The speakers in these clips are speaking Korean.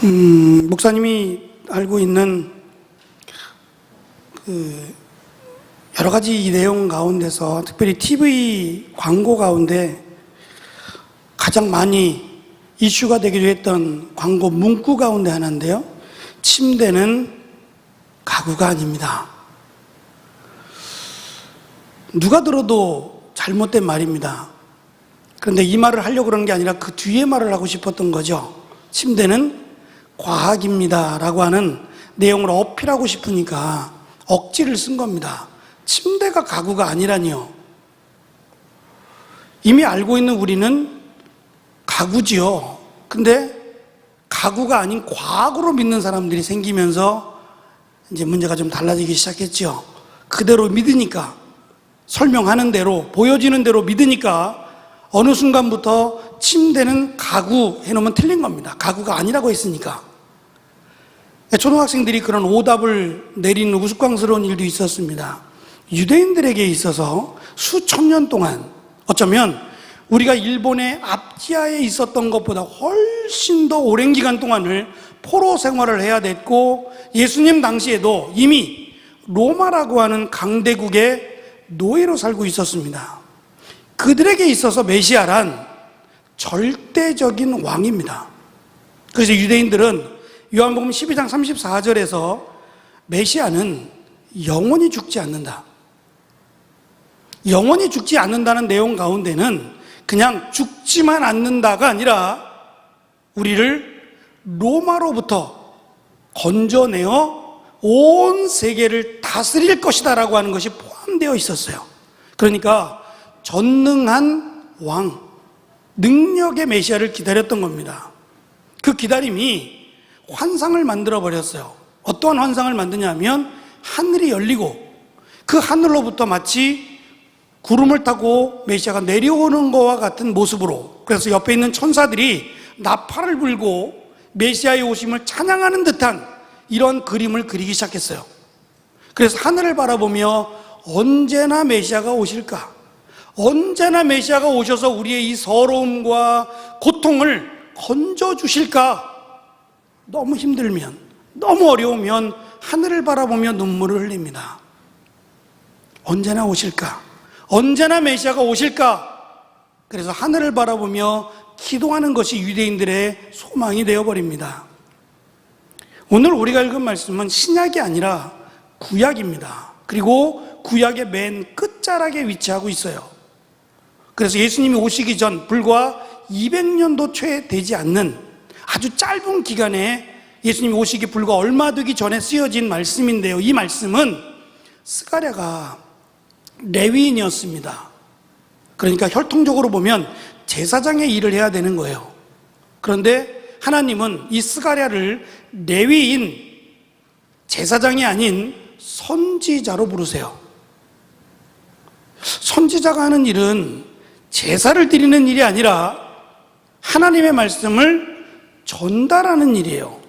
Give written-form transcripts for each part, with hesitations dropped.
목사님이 알고 있는 여러 가지 이 내용 가운데서 특별히 TV 광고 가운데 가장 많이 이슈가 되기도 했던 광고 문구 가운데 하나인데요. 침대는 가구가 아닙니다. 누가 들어도 잘못된 말입니다. 그런데 이 말을 하려고 그런 게 아니라 그 뒤에 말을 하고 싶었던 거죠. 침대는 과학입니다 라고 하는 내용을 어필하고 싶으니까 억지를 쓴 겁니다. 침대가 가구가 아니라니요. 이미 알고 있는 우리는 가구지요. 근데 가구가 아닌 과학으로 믿는 사람들이 생기면서 이제 문제가 좀 달라지기 시작했죠. 그대로 믿으니까, 설명하는 대로, 보여지는 대로 믿으니까 어느 순간부터 침대는 가구 해놓으면 틀린 겁니다. 가구가 아니라고 했으니까. 초등학생들이 그런 오답을 내리는 우스꽝스러운 일도 있었습니다. 유대인들에게 있어서 수천 년 동안, 어쩌면 우리가 일본의 압지하에 있었던 것보다 훨씬 더 오랜 기간 동안을 포로 생활을 해야 됐고, 예수님 당시에도 이미 로마라고 하는 강대국의 노예로 살고 있었습니다. 그들에게 있어서 메시아란 절대적인 왕입니다. 그래서 유대인들은 요한복음 12장 34절에서 메시아는 영원히 죽지 않는다, 영원히 죽지 않는다는 내용 가운데는 그냥 죽지만 않는다가 아니라 우리를 로마로부터 건져내어 온 세계를 다스릴 것이다 라고 하는 것이 포함되어 있었어요. 그러니까 전능한 왕, 능력의 메시아를 기다렸던 겁니다. 그 기다림이 환상을 만들어 버렸어요. 어떠한 환상을 만드냐면 하늘이 열리고 그 하늘로부터 마치 구름을 타고 메시아가 내려오는 것과 같은 모습으로, 그래서 옆에 있는 천사들이 나팔을 불고 메시아의 오심을 찬양하는 듯한 이런 그림을 그리기 시작했어요. 그래서 하늘을 바라보며 언제나 메시아가 오실까? 언제나 메시아가 오셔서 우리의 이 서러움과 고통을 건져주실까? 너무 힘들면, 너무 어려우면 하늘을 바라보며 눈물을 흘립니다. 언제나 오실까? 언제나 메시아가 오실까? 그래서 하늘을 바라보며 기도하는 것이 유대인들의 소망이 되어버립니다. 오늘 우리가 읽은 말씀은 신약이 아니라 구약입니다. 그리고 구약의 맨 끝자락에 위치하고 있어요. 그래서 예수님이 오시기 전 불과 200년도 채 되지 않는 아주 짧은 기간에 예수님이 오시기 불과 얼마 되기 전에 쓰여진 말씀인데요. 이 말씀은 스가랴가 레위인이었습니다. 그러니까 혈통적으로 보면 제사장의 일을 해야 되는 거예요. 그런데 하나님은 이 스가랴를 레위인, 제사장이 아닌 선지자로 부르세요. 선지자가 하는 일은 제사를 드리는 일이 아니라 하나님의 말씀을 전달하는 일이에요.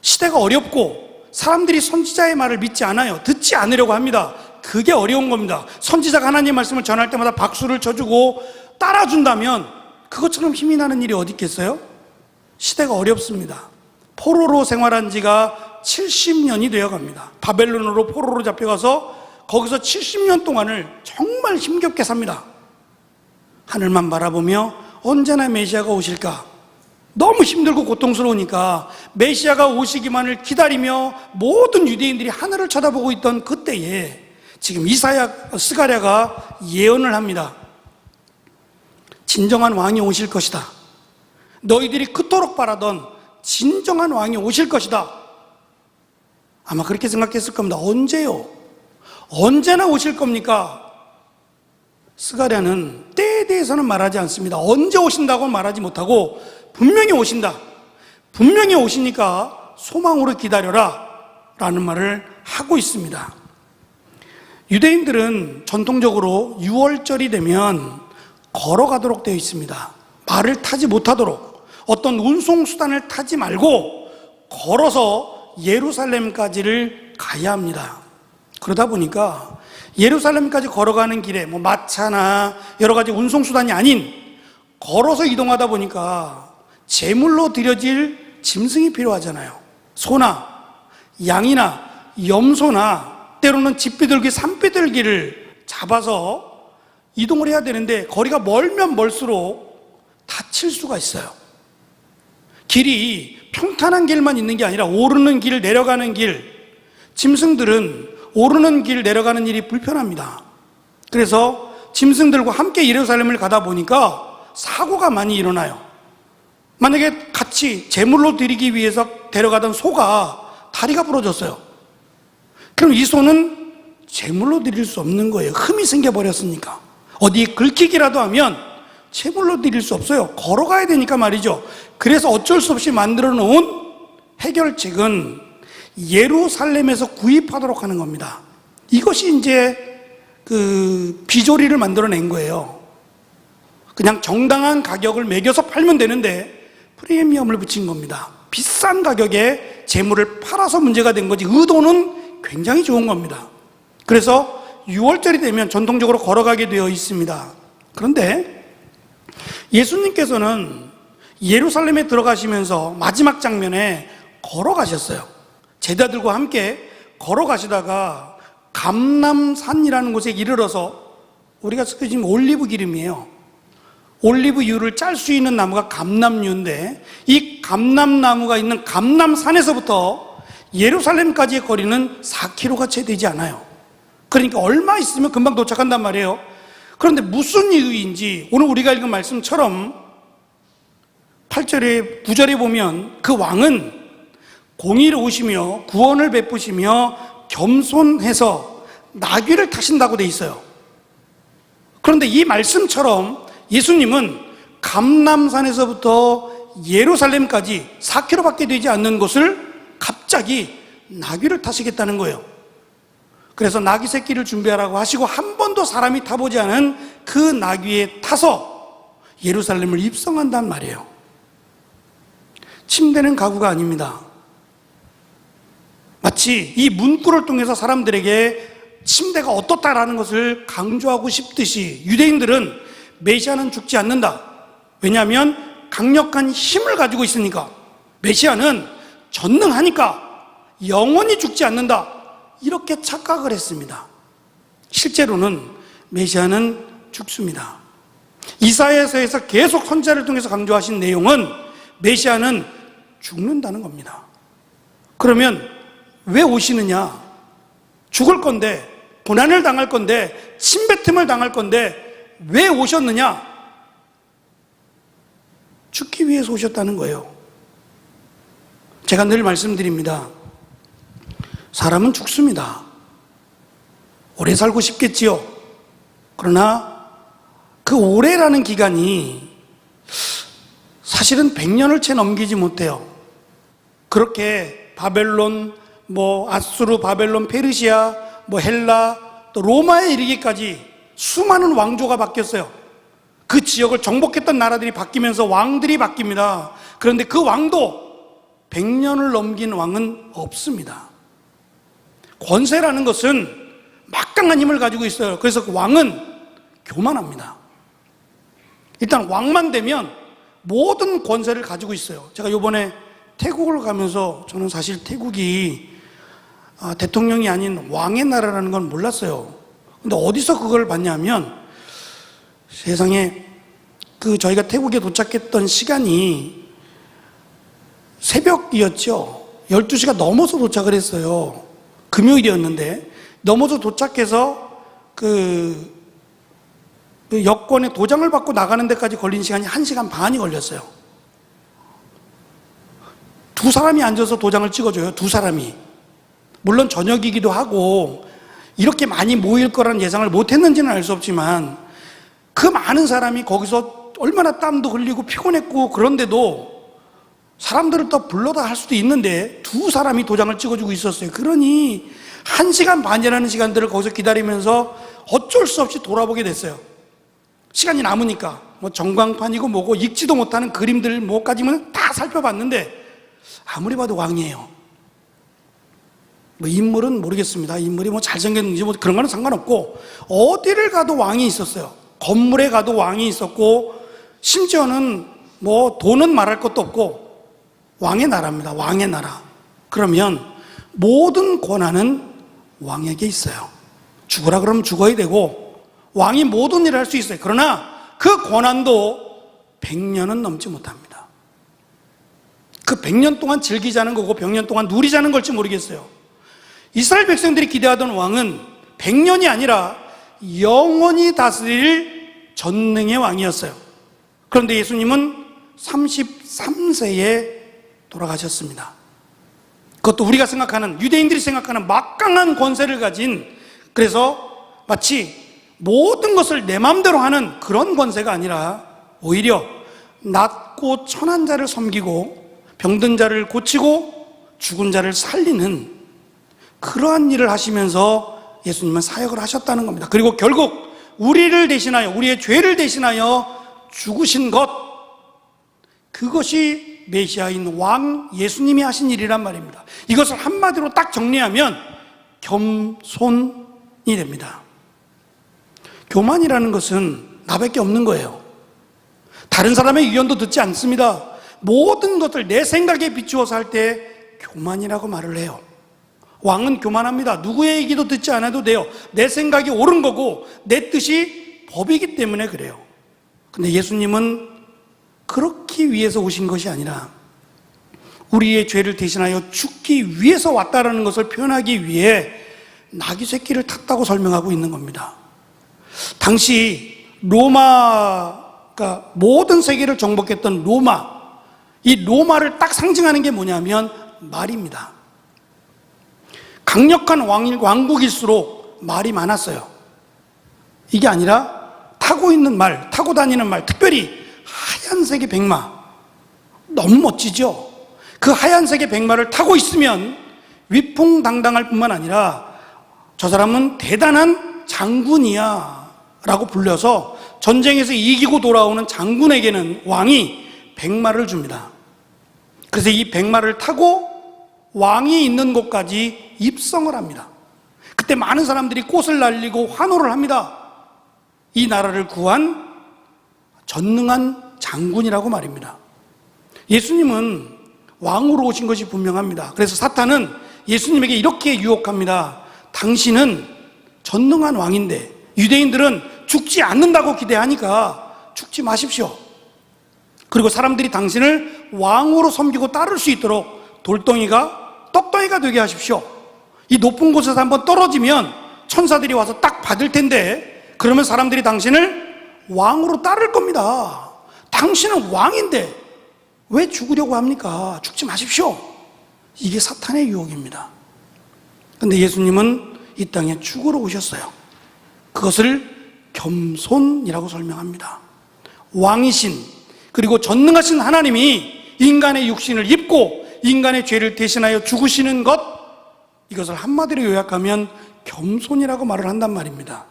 시대가 어렵고 사람들이 선지자의 말을 믿지 않아요. 듣지 않으려고 합니다. 그게 어려운 겁니다. 선지자가 하나님의 말씀을 전할 때마다 박수를 쳐주고 따라준다면 그것처럼 힘이 나는 일이 어디 있겠어요? 시대가 어렵습니다. 포로로 생활한 지가 70년이 되어 갑니다. 바벨론으로 포로로 잡혀가서 거기서 70년 동안을 정말 힘겹게 삽니다. 하늘만 바라보며 언제나 메시아가 오실까? 너무 힘들고 고통스러우니까 메시아가 오시기만을 기다리며 모든 유대인들이 하늘을 쳐다보고 있던 그때에 지금 스가랴가 예언을 합니다. 진정한 왕이 오실 것이다. 너희들이 그토록 바라던 진정한 왕이 오실 것이다. 아마 그렇게 생각했을 겁니다. 언제요? 언제나 오실 겁니까? 스가랴는 때에 대해서는 말하지 않습니다. 언제 오신다고 말하지 못하고 분명히 오신다, 분명히 오시니까 소망으로 기다려라 라는 말을 하고 있습니다. 유대인들은 전통적으로 6월절이 되면 걸어가도록 되어 있습니다. 말을 타지 못하도록, 어떤 운송수단을 타지 말고 걸어서 예루살렘까지를 가야 합니다. 그러다 보니까 예루살렘까지 걸어가는 길에 마차나 여러 가지 운송수단이 아닌 걸어서 이동하다 보니까 제물로 드려질 짐승이 필요하잖아요. 소나 양이나 염소나 때로는 집비둘기, 산비둘기를 잡아서 이동을 해야 되는데 거리가 멀면 멀수록 다칠 수가 있어요. 길이 평탄한 길만 있는 게 아니라 오르는 길, 내려가는 길, 짐승들은 오르는 길, 내려가는 일이 불편합니다. 그래서 짐승들과 함께 예루살렘을 가다 보니까 사고가 많이 일어나요. 만약에 같이 제물로 드리기 위해서 데려가던 소가 다리가 부러졌어요. 그럼 이 소는 제물로 드릴 수 없는 거예요. 흠이 생겨버렸으니까. 어디에 긁히기라도 하면 제물로 드릴 수 없어요. 걸어가야 되니까 말이죠. 그래서 어쩔 수 없이 만들어 놓은 해결책은 예루살렘에서 구입하도록 하는 겁니다. 이것이 이제 그 비조리를 만들어낸 거예요. 그냥 정당한 가격을 매겨서 팔면 되는데 프리미엄을 붙인 겁니다. 비싼 가격에 재물을 팔아서 문제가 된 거지 의도는 굉장히 좋은 겁니다. 그래서 6월절이 되면 전통적으로 걸어가게 되어 있습니다. 그런데 예수님께서는 예루살렘에 들어가시면서 마지막 장면에 걸어가셨어요. 제자들과 함께 걸어가시다가 감람산이라는 곳에 이르러서, 우리가 지금 올리브 기름이에요. 올리브유를 짤 수 있는 나무가 감람유인데 이 감람나무가 있는 감람산에서부터 예루살렘까지의 거리는 4km가 채 되지 않아요. 그러니까 얼마 있으면 금방 도착한단 말이에요. 그런데 무슨 이유인지 오늘 우리가 읽은 말씀처럼 8절에 9절에 보면 그 왕은 공의로우시며 구원을 베푸시며 겸손해서 나귀를 타신다고 돼 있어요. 그런데 이 말씀처럼 예수님은 감람산에서부터 예루살렘까지 4km밖에 되지 않는 곳을 갑자기 나귀를 타시겠다는 거예요. 그래서 나귀 새끼를 준비하라고 하시고 한 번도 사람이 타보지 않은 그 나귀에 타서 예루살렘을 입성한단 말이에요. 침대는 가구가 아닙니다. 마치 이 문구를 통해서 사람들에게 침대가 어떻다라는 것을 강조하고 싶듯이 유대인들은 메시아는 죽지 않는다. 왜냐하면 강력한 힘을 가지고 있으니까. 메시아는 전능하니까 영원히 죽지 않는다. 이렇게 착각을 했습니다. 실제로는 메시아는 죽습니다. 이사야서에서 계속 선지자를 통해서 강조하신 내용은 메시아는 죽는다는 겁니다. 그러면 왜 오시느냐? 죽을 건데, 고난을 당할 건데, 침뱉음을 당할 건데 왜 오셨느냐? 죽기 위해서 오셨다는 거예요. 제가 늘 말씀드립니다. 사람은 죽습니다. 오래 살고 싶겠지요. 그러나 그 오래라는 기간이 사실은 100년을 채 넘기지 못해요. 그렇게 바벨론, 아수르, 바벨론, 페르시아, 헬라, 또 로마에 이르기까지 수많은 왕조가 바뀌었어요. 그 지역을 정복했던 나라들이 바뀌면서 왕들이 바뀝니다. 그런데 그 왕도 100년을 넘긴 왕은 없습니다. 권세라는 것은 막강한 힘을 가지고 있어요. 그래서 그 왕은 교만합니다. 일단 왕만 되면 모든 권세를 가지고 있어요. 제가 이번에 태국을 가면서 저는 사실 태국이 대통령이 아닌 왕의 나라라는 건 몰랐어요. 근데 어디서 그걸 봤냐면 세상에 저희가 태국에 도착했던 시간이 새벽이었죠. 12시가 넘어서 도착을 했어요. 금요일이었는데 넘어서 도착해서 그 여권에 도장을 받고 나가는 데까지 걸린 시간이 1시간 반이 걸렸어요. 두 사람이 앉아서 도장을 찍어줘요. 두 사람이. 물론 저녁이기도 하고 이렇게 많이 모일 거라는 예상을 못했는지는 알 수 없지만 그 많은 사람이 거기서 얼마나 땀도 흘리고 피곤했고 그런데도 사람들을 더 불러다 할 수도 있는데 두 사람이 도장을 찍어주고 있었어요. 그러니 1시간 반이라는 시간들을 거기서 기다리면서 어쩔 수 없이 돌아보게 됐어요. 시간이 남으니까 전광판이고 뭐고 읽지도 못하는 그림들 뭐까지는 다 살펴봤는데 아무리 봐도 왕이에요. 인물은 모르겠습니다. 인물이 잘생겼는지 그런 거는 상관없고 어디를 가도 왕이 있었어요. 건물에 가도 왕이 있었고 심지어는 돈은 말할 것도 없고 왕의 나라입니다. 왕의 나라. 그러면 모든 권한은 왕에게 있어요. 죽으라 그러면 죽어야 되고 왕이 모든 일을 할 수 있어요. 그러나 그 권한도 100년은 넘지 못합니다. 그 100년 동안 즐기자는 거고 100년 동안 누리자는 걸지 모르겠어요. 이스라엘 백성들이 기대하던 왕은 100년이 아니라 영원히 다스릴 전능의 왕이었어요. 그런데 예수님은 33세에 돌아가셨습니다. 그것도 우리가 생각하는, 유대인들이 생각하는 막강한 권세를 가진, 그래서 마치 모든 것을 내 마음대로 하는 그런 권세가 아니라 오히려 낮고 천한 자를 섬기고 병든 자를 고치고 죽은 자를 살리는 그러한 일을 하시면서 예수님은 사역을 하셨다는 겁니다. 그리고 결국 우리를 대신하여, 우리의 죄를 대신하여 죽으신 것, 그것이 메시아인 왕 예수님이 하신 일이란 말입니다. 이것을 한마디로 딱 정리하면 겸손이 됩니다. 교만이라는 것은 나밖에 없는 거예요. 다른 사람의 의견도 듣지 않습니다. 모든 것을 내 생각에 비추어서 할 때 교만이라고 말을 해요. 왕은 교만합니다. 누구의 얘기도 듣지 않아도 돼요. 내 생각이 옳은 거고 내 뜻이 법이기 때문에 그래요. 근데 예수님은 그렇기 위해서 오신 것이 아니라 우리의 죄를 대신하여 죽기 위해서 왔다라는 것을 표현하기 위해 나귀 새끼를 탔다고 설명하고 있는 겁니다. 당시 로마가 모든 세계를 정복했던 로마, 이 로마를 딱 상징하는 게 뭐냐면 말입니다. 강력한 왕국일수록 말이 많았어요. 이게 아니라 타고 있는 말, 타고 다니는 말, 특별히 하얀색의 백마, 너무 멋지죠? 그 하얀색의 백마를 타고 있으면 위풍당당할 뿐만 아니라 저 사람은 대단한 장군이야 라고 불려서 전쟁에서 이기고 돌아오는 장군에게는 왕이 백마를 줍니다. 그래서 이 백마를 타고 왕이 있는 곳까지 입성을 합니다. 그때 많은 사람들이 꽃을 날리고 환호를 합니다. 이 나라를 구한 전능한 장군이라고 말입니다. 예수님은 왕으로 오신 것이 분명합니다. 그래서 사탄은 예수님에게 이렇게 유혹합니다. 당신은 전능한 왕인데 유대인들은 죽지 않는다고 기대하니까 죽지 마십시오. 그리고 사람들이 당신을 왕으로 섬기고 따를 수 있도록 돌덩이가 떡덩이가 되게 하십시오. 이 높은 곳에서 한번 떨어지면 천사들이 와서 딱 받을 텐데 그러면 사람들이 당신을 왕으로 따를 겁니다. 당신은 왕인데 왜 죽으려고 합니까? 죽지 마십시오. 이게 사탄의 유혹입니다. 그런데 예수님은 이 땅에 죽으러 오셨어요. 그것을 겸손이라고 설명합니다. 왕이신 그리고 전능하신 하나님이 인간의 육신을 입고 인간의 죄를 대신하여 죽으시는 것, 이것을 한마디로 요약하면 겸손이라고 말을 한단 말입니다.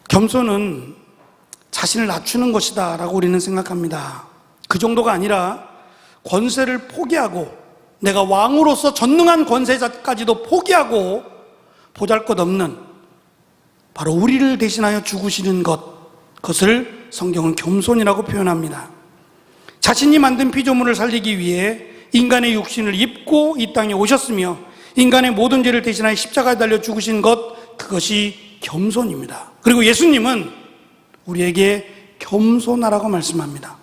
겸손은 자신을 낮추는 것이다 라고 우리는 생각합니다. 그 정도가 아니라 권세를 포기하고 내가 왕으로서 전능한 권세자까지도 포기하고 보잘것없는 바로 우리를 대신하여 죽으시는 것, 그것을 성경은 겸손이라고 표현합니다. 자신이 만든 피조물을 살리기 위해 인간의 육신을 입고 이 땅에 오셨으며 인간의 모든 죄를 대신하여 십자가에 달려 죽으신 것, 그것이 겸손입니다. 그리고 예수님은 우리에게 겸손하라고 말씀합니다.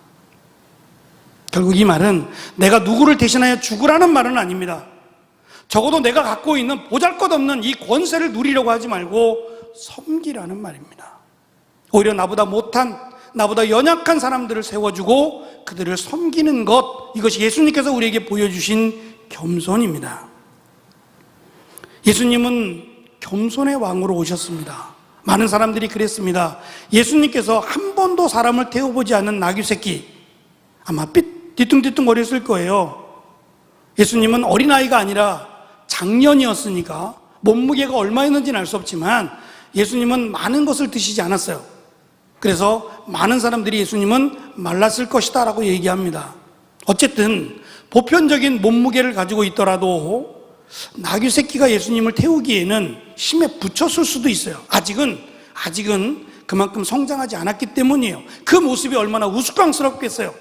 결국 이 말은 내가 누구를 대신하여 죽으라는 말은 아닙니다. 적어도 내가 갖고 있는 보잘것없는 이 권세를 누리려고 하지 말고 섬기라는 말입니다. 오히려 나보다 못한, 나보다 연약한 사람들을 세워주고 그들을 섬기는 것, 이것이 예수님께서 우리에게 보여주신 겸손입니다. 예수님은 겸손의 왕으로 오셨습니다. 많은 사람들이 그랬습니다. 예수님께서 한 번도 사람을 태워보지 않은 나귀 새끼, 아마 뒤뚱뒤뚱 거렸을 거예요. 예수님은 어린아이가 아니라 장년이었으니까 몸무게가 얼마였는지는 알 수 없지만 예수님은 많은 것을 드시지 않았어요. 그래서 많은 사람들이 예수님은 말랐을 것이다 라고 얘기합니다. 어쨌든 보편적인 몸무게를 가지고 있더라도 나귀 새끼가 예수님을 태우기에는 힘에 부쳤을 수도 있어요. 아직은 그만큼 성장하지 않았기 때문이에요. 그 모습이 얼마나 우스꽝스럽겠어요.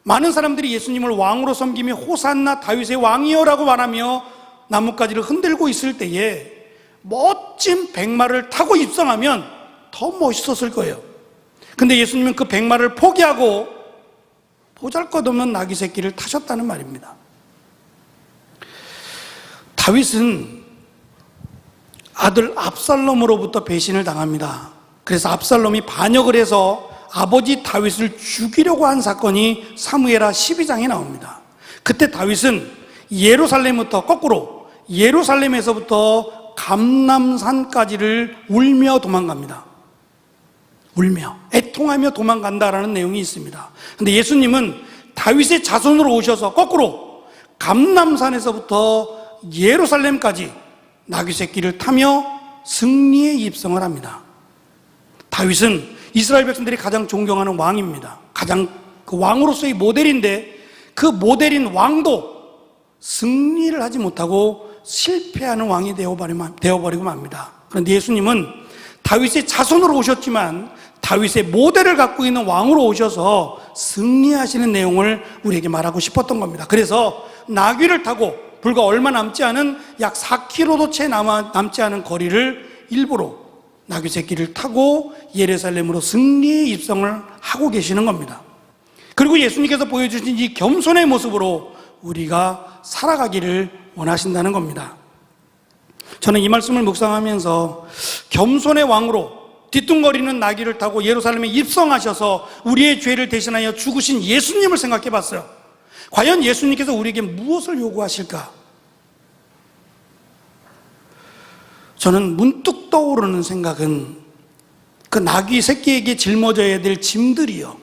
많은 사람들이 예수님을 왕으로 섬기며 호산나 다윗의 왕이여라고 말하며 나뭇가지를 흔들고 있을 때에 멋진 백마를 타고 입성하면 더 멋있었을 거예요. 근데 예수님은 그 백마를 포기하고 보잘것없는 나귀 새끼를 타셨다는 말입니다. 다윗은 아들 압살롬으로부터 배신을 당합니다. 그래서 압살롬이 반역을 해서 아버지 다윗을 죽이려고 한 사건이 사무엘하 12장에 나옵니다. 그때 다윗은 예루살렘부터 거꾸로 예루살렘에서부터 감람산까지를 울며 도망갑니다. 울며 애통하며 도망간다라는 내용이 있습니다. 근데 예수님은 다윗의 자손으로 오셔서 거꾸로 감람산에서부터 예루살렘까지 나귀 새끼를 타며 승리에 입성을 합니다. 다윗은 이스라엘 백성들이 가장 존경하는 왕입니다. 가장 그 왕으로서의 모델인데 그 모델인 왕도 승리를 하지 못하고 실패하는 왕이 되어버리고 맙니다. 그런데 예수님은 다윗의 자손으로 오셨지만 다윗의 모델을 갖고 있는 왕으로 오셔서 승리하시는 내용을 우리에게 말하고 싶었던 겁니다. 그래서 나귀를 타고 불과 얼마 남지 않은 약 4km도 채 남지 않은 거리를 일부러 나귀 새끼를 타고 예루살렘으로 승리에 입성을 하고 계시는 겁니다. 그리고 예수님께서 보여주신 이 겸손의 모습으로 우리가 살아가기를 원하신다는 겁니다. 저는 이 말씀을 묵상하면서 겸손의 왕으로 뒤뚱거리는 나귀를 타고 예루살렘에 입성하셔서 우리의 죄를 대신하여 죽으신 예수님을 생각해 봤어요. 과연 예수님께서 우리에게 무엇을 요구하실까? 저는 문득 떠오르는 생각은 그 나귀 새끼에게 짊어져야 될 짐들이요.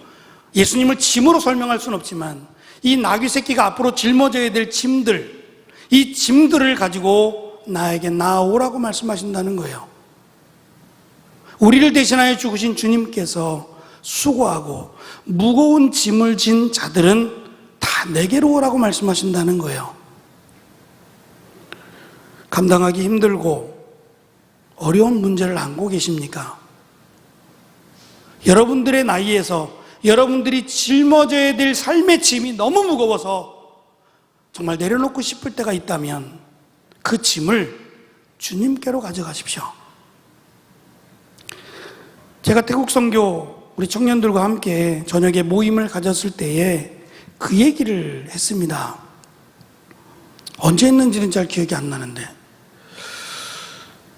예수님을 짐으로 설명할 수는 없지만 이 나귀 새끼가 앞으로 짊어져야 될 짐들, 이 짐들을 가지고 나에게 나오라고 말씀하신다는 거예요. 우리를 대신하여 죽으신 주님께서 수고하고 무거운 짐을 진 자들은 다 내게로 오라고 말씀하신다는 거예요. 감당하기 힘들고 어려운 문제를 안고 계십니까? 여러분들의 나이에서 여러분들이 짊어져야 될 삶의 짐이 너무 무거워서 정말 내려놓고 싶을 때가 있다면 그 짐을 주님께로 가져가십시오. 제가 태국 선교 우리 청년들과 함께 저녁에 모임을 가졌을 때에 그 얘기를 했습니다. 언제 했는지는 잘 기억이 안 나는데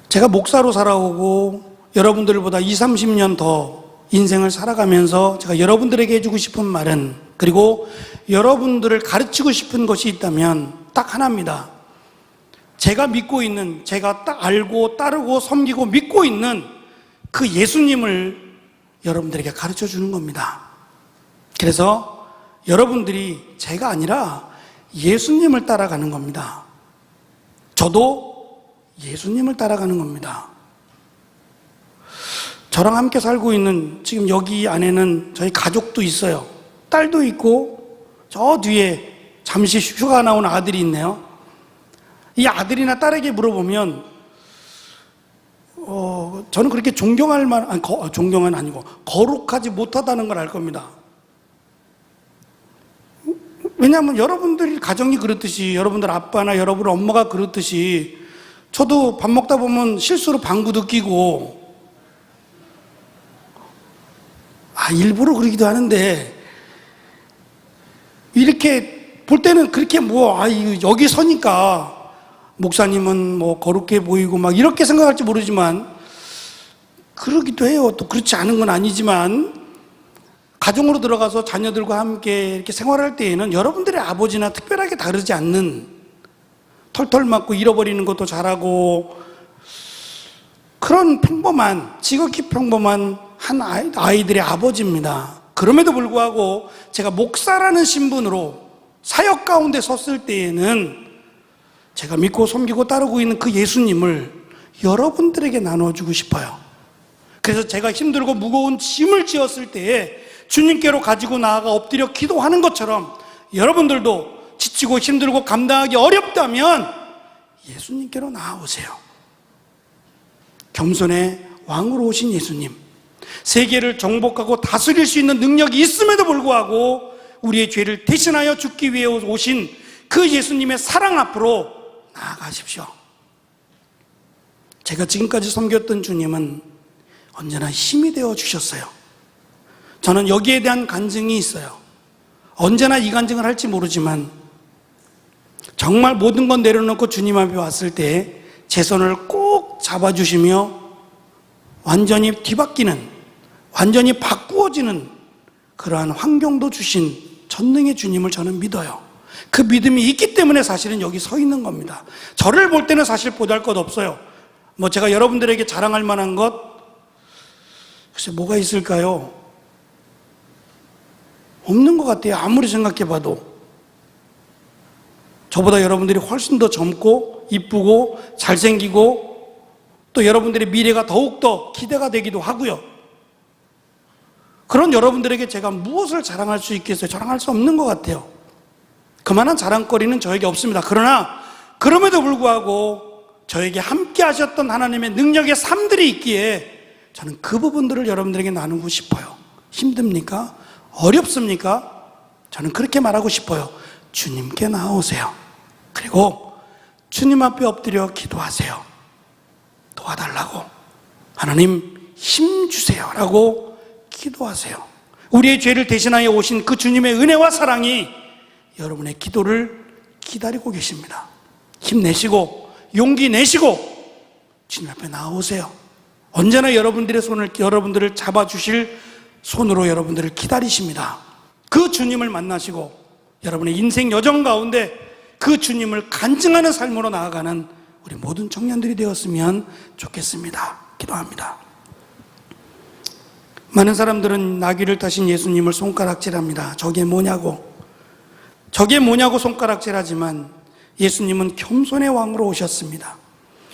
제가 목사로 살아오고 여러분들보다 20, 30년 더 인생을 살아가면서 제가 여러분들에게 해주고 싶은 말은, 그리고 여러분들을 가르치고 싶은 것이 있다면 딱 하나입니다. 제가 믿고 있는, 제가 딱 알고 따르고 섬기고 믿고 있는 그 예수님을 여러분들에게 가르쳐 주는 겁니다. 그래서 여러분들이 제가 아니라 예수님을 따라가는 겁니다. 저도 예수님을 따라가는 겁니다. 저랑 함께 살고 있는 지금 여기 안에는 저희 가족도 있어요. 딸도 있고 저 뒤에 잠시 휴가 나온 아들이 있네요. 이 아들이나 딸에게 물어보면 저는 그렇게 존경할 만, 존경은 아니고 거룩하지 못하다는 걸 알 겁니다. 왜냐하면 여러분들 가정이 그렇듯이, 여러분들 아빠나 여러분 엄마가 그렇듯이 저도 밥 먹다 보면 실수로 방구도 끼고, 일부러 그러기도 하는데, 이렇게 볼 때는 그렇게 여기 서니까 목사님은 거룩해 보이고 막 이렇게 생각할지 모르지만, 그러기도 해요. 또 그렇지 않은 건 아니지만, 가정으로 들어가서 자녀들과 함께 이렇게 생활할 때에는 여러분들의 아버지나 특별하게 다르지 않는, 털털 맞고 잃어버리는 것도 잘하고, 그런 평범한, 지극히 평범한 한 아이들의 아버지입니다. 그럼에도 불구하고 제가 목사라는 신분으로 사역 가운데 섰을 때에는 제가 믿고 섬기고 따르고 있는 그 예수님을 여러분들에게 나눠주고 싶어요. 그래서 제가 힘들고 무거운 짐을 지었을 때에 주님께로 가지고 나아가 엎드려 기도하는 것처럼 여러분들도 지치고 힘들고 감당하기 어렵다면 예수님께로 나아오세요. 겸손의 왕으로 오신 예수님, 세계를 정복하고 다스릴 수 있는 능력이 있음에도 불구하고 우리의 죄를 대신하여 죽기 위해 오신 그 예수님의 사랑 앞으로 나아가십시오. 제가 지금까지 섬겼던 주님은 언제나 힘이 되어 주셨어요. 저는 여기에 대한 간증이 있어요. 언제나 이 간증을 할지 모르지만 정말 모든 건 내려놓고 주님 앞에 왔을 때 제 손을 꼭 잡아주시며 완전히 뒤바뀌는, 완전히 바꾸어지는 그러한 환경도 주신 전능의 주님을 저는 믿어요. 그 믿음이 있기 때문에 사실은 여기 서 있는 겁니다. 저를 볼 때는 사실 보잘것 없어요. 제가 여러분들에게 자랑할 만한 것, 글쎄 뭐가 있을까요? 없는 것 같아요. 아무리 생각해봐도. 저보다 여러분들이 훨씬 더 젊고 이쁘고 잘생기고 또 여러분들의 미래가 더욱더 기대가 되기도 하고요. 그런 여러분들에게 제가 무엇을 자랑할 수 있겠어요? 자랑할 수 없는 것 같아요. 그만한 자랑거리는 저에게 없습니다. 그러나 그럼에도 불구하고 저에게 함께 하셨던 하나님의 능력의 삶들이 있기에 저는 그 부분들을 여러분들에게 나누고 싶어요. 힘듭니까? 어렵습니까? 저는 그렇게 말하고 싶어요. 주님께 나오세요. 그리고 주님 앞에 엎드려 기도하세요. 도와달라고. 하나님 힘 주세요 라고 기도하세요. 우리의 죄를 대신하여 오신 그 주님의 은혜와 사랑이 여러분의 기도를 기다리고 계십니다. 힘내시고 용기 내시고 주님 앞에 나오세요. 언제나 여러분들을 잡아주실 손으로 여러분들을 기다리십니다. 그 주님을 만나시고 여러분의 인생 여정 가운데 그 주님을 간증하는 삶으로 나아가는 우리 모든 청년들이 되었으면 좋겠습니다. 기도합니다. 많은 사람들은 나귀를 타신 예수님을 손가락질합니다. 저게 뭐냐고 손가락질하지만 예수님은 겸손의 왕으로 오셨습니다.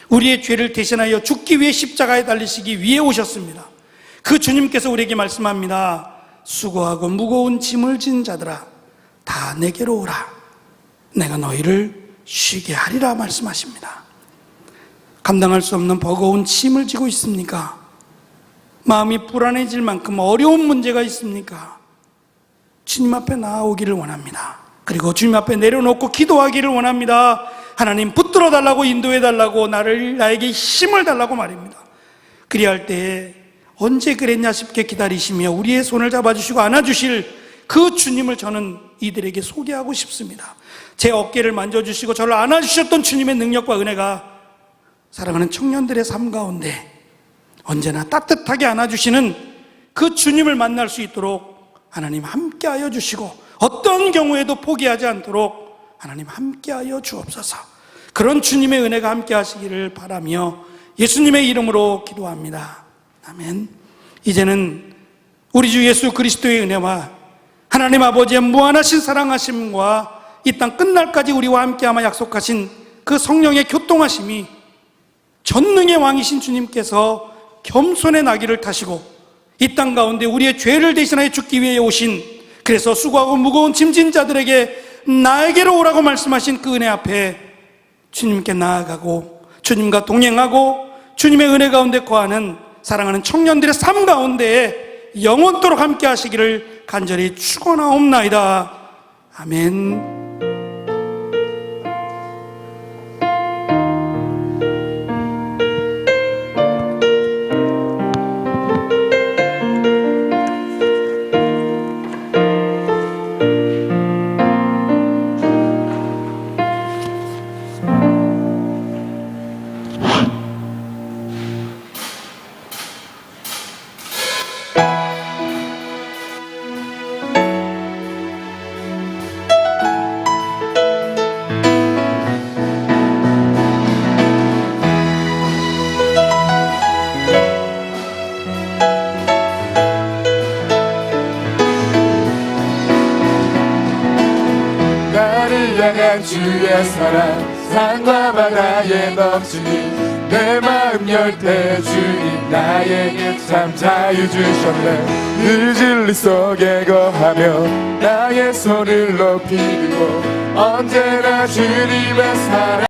우리의 죄를 대신하여 죽기 위해 십자가에 달리시기 위해 오셨습니다. 그 주님께서 우리에게 말씀합니다. 수고하고 무거운 짐을 진 자들아 다 내게로 오라. 내가 너희를 쉬게 하리라 말씀하십니다. 감당할 수 없는 버거운 짐을 지고 있습니까? 마음이 불안해질 만큼 어려운 문제가 있습니까? 주님 앞에 나아오기를 원합니다. 그리고 주님 앞에 내려놓고 기도하기를 원합니다. 하나님 붙들어 달라고, 인도해 달라고, 나에게 힘을 달라고 말입니다. 그리할 때에 언제 그랬냐 싶게 기다리시며 우리의 손을 잡아주시고 안아주실 그 주님을 저는 이들에게 소개하고 싶습니다. 제 어깨를 만져주시고 저를 안아주셨던 주님의 능력과 은혜가 사랑하는 청년들의 삶 가운데 언제나 따뜻하게 안아주시는 그 주님을 만날 수 있도록 하나님 함께하여 주시고 어떤 경우에도 포기하지 않도록 하나님 함께하여 주옵소서. 그런 주님의 은혜가 함께하시기를 바라며 예수님의 이름으로 기도합니다. 아멘. 이제는 우리 주 예수 그리스도의 은혜와 하나님 아버지의 무한하신 사랑하심과 이 땅 끝날까지 우리와 함께하며 약속하신 그 성령의 교통하심이 전능의 왕이신 주님께서 겸손의 나귀를 타시고 이 땅 가운데 우리의 죄를 대신하여 죽기 위해 오신, 그래서 수고하고 무거운 짐진 자들에게 나에게로 오라고 말씀하신 그 은혜 앞에 주님께 나아가고 주님과 동행하고 주님의 은혜 가운데 거하는 사랑하는 청년들의 삶 가운데 영원토록 함께 하시기를 간절히 축원하옵나이다. 아멘. 향한 주의 사랑 산과 바다에 넘치니 내 마음 열 때 주님 나에게 참 자유 주셨네. 늘 진리 속에 거하며 나의 손을 높이 들고 언제나 주님의 사랑